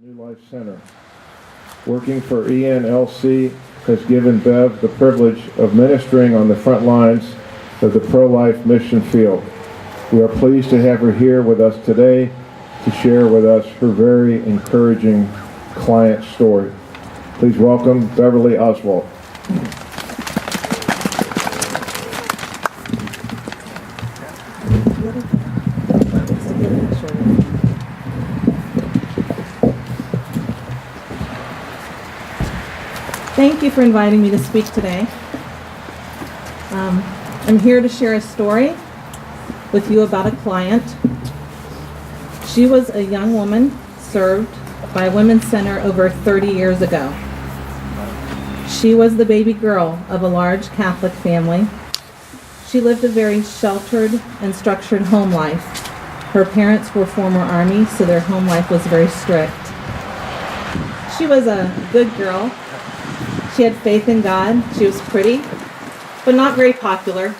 New Life Center. Working for ENLC has given Bev the privilege of ministering on the front lines of the pro-life mission field. We are pleased to have her here with us today to share with us her very encouraging client story. Please welcome Beverly Oswalt. Thank you for inviting me to speak today. I'm here to share a story with you about a client. She was a young woman served by a women's center over 30 years ago. She was the baby girl of a large Catholic family. She lived a very sheltered and structured home life. Her parents were former Army, so their home life was very strict. She was a good girl. She had faith in God. She was pretty, but not very popular.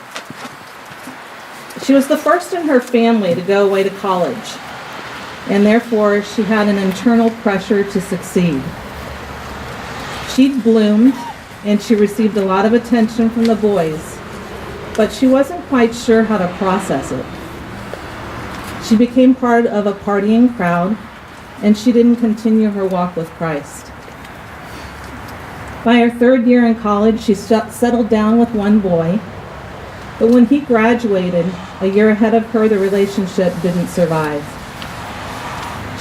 She was the first in her family to go away to college, and therefore she had an internal pressure to succeed. She bloomed, and she received a lot of attention from the boys, but she wasn't quite sure how to process it. She became part of a partying crowd, and she didn't continue her walk with Christ. By her third year in college, she settled down with one boy, but when he graduated, a year ahead of her, the relationship didn't survive.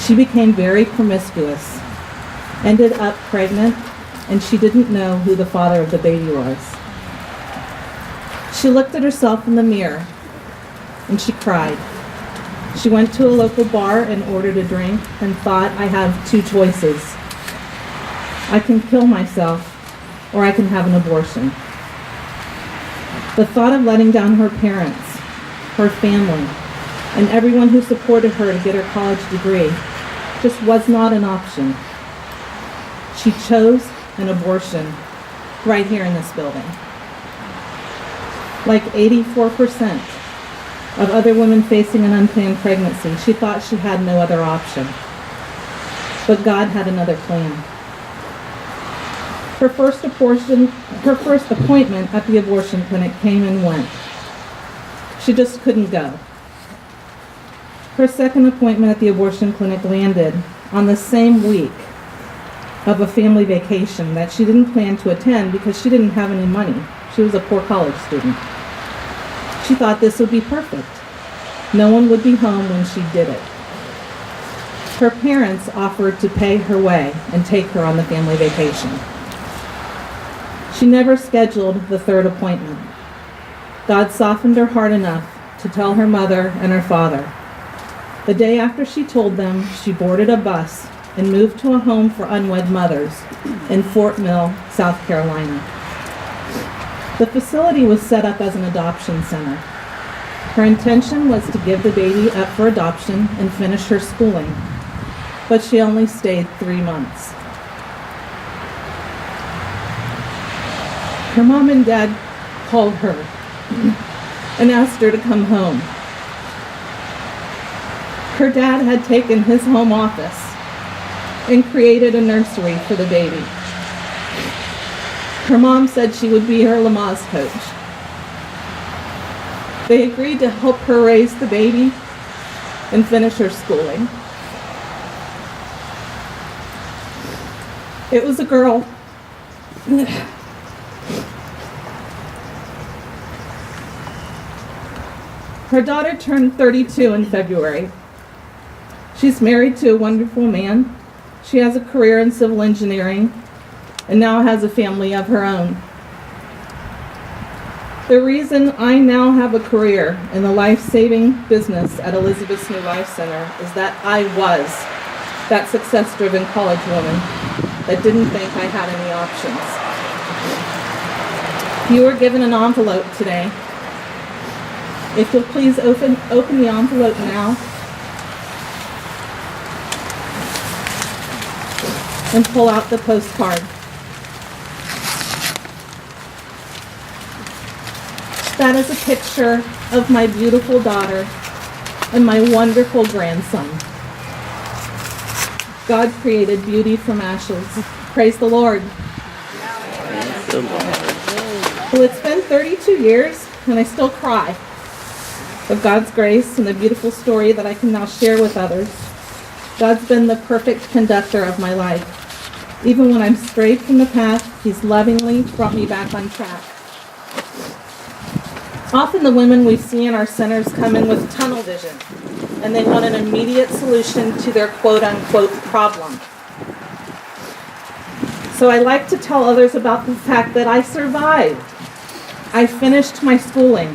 She became very promiscuous, ended up pregnant, and she didn't know who the father of the baby was. She looked at herself in the mirror, and she cried. She went to a local bar and ordered a drink and thought, I have two choices. I can kill myself, or I can have an abortion. The thought of letting down her parents, her family, and everyone who supported her to get her college degree just was not an option. She chose an abortion right here in this building. Like 84% of other women facing an unplanned pregnancy, she thought she had no other option. But God had another plan. Her first appointment at the abortion clinic came and went. She just couldn't go. Her second appointment at the abortion clinic landed on the same week of a family vacation that she didn't plan to attend because she didn't have any money. She was a poor college student. She thought this would be perfect. No one would be home when she did it. Her parents offered to pay her way and take her on the family vacation. She never scheduled the third appointment. God softened her heart enough to tell her mother and her father. The day after she told them, she boarded a bus and moved to a home for unwed mothers in Fort Mill, South Carolina. The facility was set up as an adoption center. Her intention was to give the baby up for adoption and finish her schooling, but she only stayed 3 months. Her mom and dad called her and asked her to come home. Her dad had taken his home office and created a nursery for the baby. Her mom said she would be her Lamaze coach. They agreed to help her raise the baby and finish her schooling. It was a girl. Her daughter turned 32 in February. She's married to a wonderful man. She has a career in civil engineering and now has a family of her own. The reason I now have a career in the life-saving business at Elizabeth's New Life Center is that I was that success-driven college woman that didn't think I had any options. You were given an envelope today. If you'll please open the envelope now and pull out the postcard. That is a picture of my beautiful daughter and my wonderful grandson. God created beauty from ashes. Praise the Lord. Well, it's been 32 years, and I still cry of God's grace and the beautiful story that I can now share with others. God's been the perfect conductor of my life. Even when I'm strayed from the path, He's lovingly brought me back on track. Often the women we see in our centers come in with tunnel vision, and they want an immediate solution to their quote-unquote problem. So I like to tell others about the fact that I survived. I finished my schooling.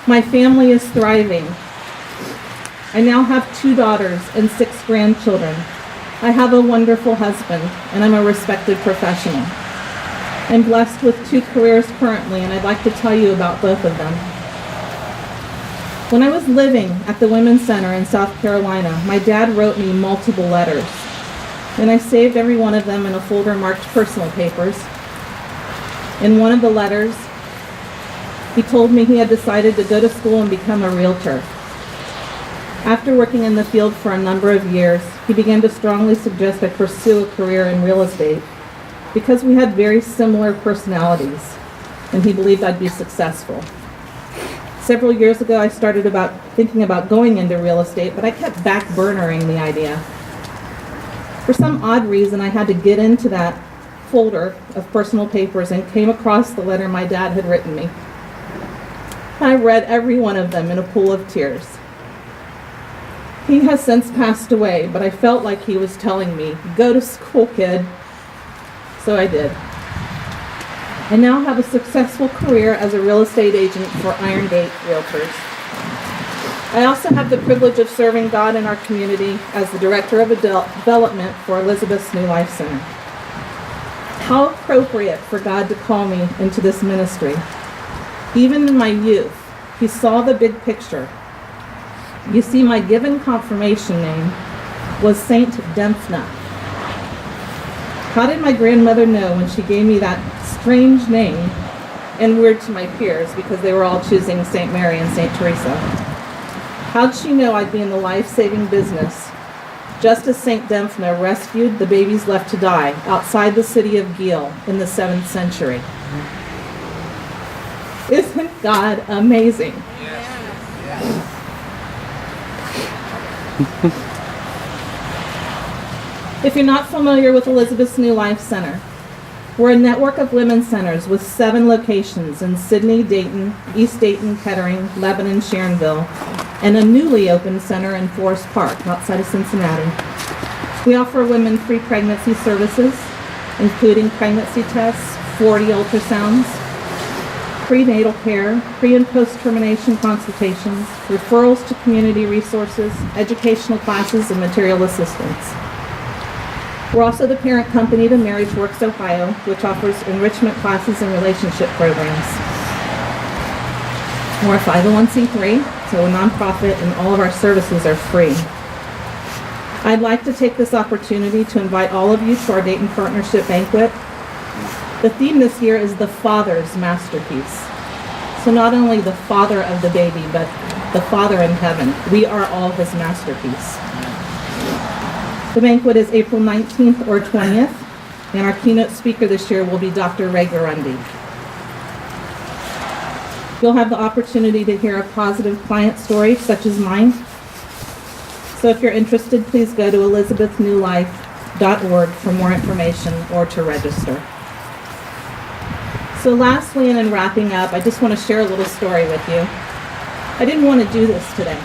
My family is thriving. I now have 2 daughters and 6 grandchildren. I have a wonderful husband, and I'm a respected professional. I'm blessed with 2 careers currently, and I'd like to tell you about both of them. When I was living at the Women's Center in South Carolina, my dad wrote me multiple letters, and I saved every one of them in a folder marked personal papers. In one of the letters, he told me he had decided to go to school and become a realtor. After working in the field for a number of years, he began to strongly suggest I pursue a career in real estate because we had very similar personalities, and he believed I'd be successful. Several years ago, I started thinking about going into real estate, but I kept back-burnering the idea. For some odd reason, I had to get into that folder of personal papers and came across the letter my dad had written me. I read every one of them in a pool of tears. He has since passed away, but I felt like he was telling me, "Go to school, kid." So I did. I now have a successful career as a real estate agent for Iron Gate Realtors. I also have the privilege of serving God in our community as the Director of Development for Elizabeth's New Life Center. How appropriate for God to call me into this ministry. Even in my youth, He saw the big picture. You see, my given confirmation name was Saint Dempsna. How did my grandmother know when she gave me that strange name, and weird to my peers because they were all choosing St. Mary and St. Teresa? How'd she know I'd be in the life-saving business just as St. Dempsna rescued the babies left to die outside the city of Geel in the 7th century? Isn't God amazing? If you're not familiar with Elizabeth's New Life Center, we're a network of women's centers with 7 locations in Sydney, Dayton, East Dayton, Kettering, Lebanon, Sharonville, and a newly opened center in Forest Park outside of Cincinnati. We offer women free pregnancy services, including pregnancy tests, 40 ultrasounds, prenatal care, pre- and post-termination consultations, referrals to community resources, educational classes, and material assistance. We're also the parent company to Marriage Works Ohio, which offers enrichment classes and relationship programs. We're a 501c3, so a nonprofit, and all of our services are free. I'd like to take this opportunity to invite all of you to our Dayton Partnership Banquet. The theme this year is the Father's Masterpiece. So not only the father of the baby, but the Father in heaven. We are all His masterpiece. The banquet is April 19th or 20th, and our keynote speaker this year will be Dr. Ray Garundi. You'll have the opportunity to hear a positive client story such as mine. So if you're interested, please go to elizabethnewlife.org for more information or to register. So lastly, and in wrapping up, I just want to share a little story with you. I didn't want to do this today.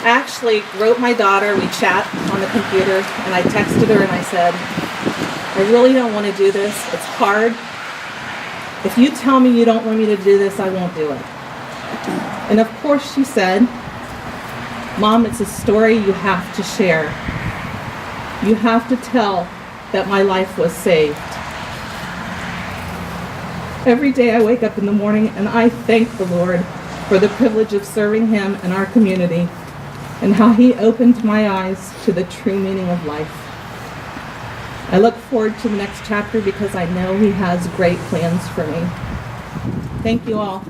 I actually wrote my daughter, we chat on the computer, and I texted her and I said, I really don't want to do this. It's hard. If you tell me you don't want me to do this, I won't do it. And of course she said, Mom, it's a story you have to share. You have to tell that my life was saved. Every day I wake up in the morning and I thank the Lord for the privilege of serving Him and our community, and how He opened my eyes to the true meaning of life. I look forward to the next chapter because I know He has great plans for me. Thank you all.